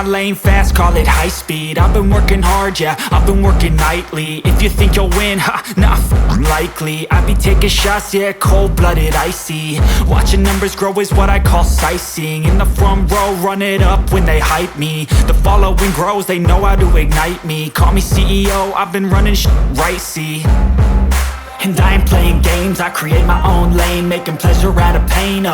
my lane fast, call it high speed. I've been working hard, yeah, I've been working nightly. If you think you'll win, ha, not likely. I be taking shots, yeah, cold-blooded, icy. Watching numbers grow is what I call sightseeing. In the front row, run it up when they hype me. The following grows, they know how to ignite me. Call me CEO, I've been running right, see. And I ain't playing games, I create my own lane, making pleasure out of pain,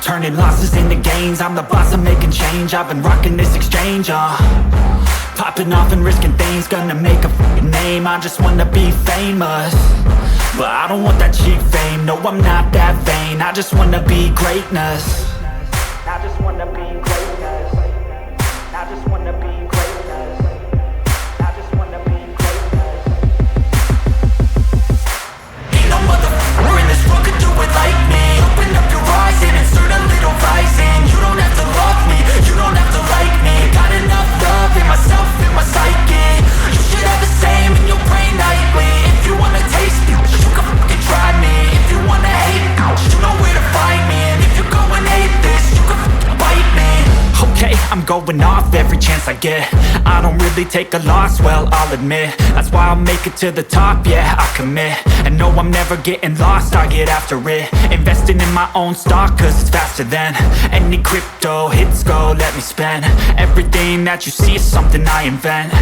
turning losses into gains. I'm the boss, I'm making change. I've been rocking this exchange, popping off and risking things. Gonna make a fucking name, I just wanna be famous. But I don't want that cheap fame, no I'm not that vain. I just wanna be greatness. I just wanna be greatness. I just wanna be greatness. I just wanna be greatness. Ain't no motherfucker in this world could do it like me. Open up your eyes and insert a little rising. You don't have to love me, you don't have to like me. Got enough love in myself, in my psyche. You should have the same in your brain nightly. If you wanna taste me, you can fucking try me. If you wanna hate me, you know where to find me. And if you go and hate this, you can fucking bite me. Okay, I'm going off every chance I get. I don't really take a loss, well, I'll admit. That's why I'll make it to the top, yeah, I commit. And no, I'm never getting lost, I get after it. Investing in my own stock, cause it's faster than any crypto hits go, let me spend. Everything that you see is something I invent.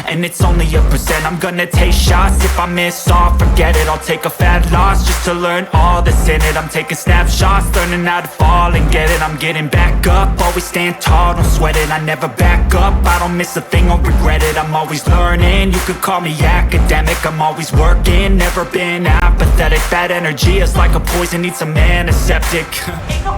And it's only a percent. I'm gonna take shots. If I miss all, forget it. I'll take a fat loss just to learn all that's in it. I'm taking snapshots, learning how to fall and get it. I'm getting back up, always stand tall, don't sweat it. I never back up, I don't miss a thing or regret it. I'm always learning, you could call me academic. I'm always working, never been apathetic. Bad energy is like a poison, needs some antiseptic. Ain't no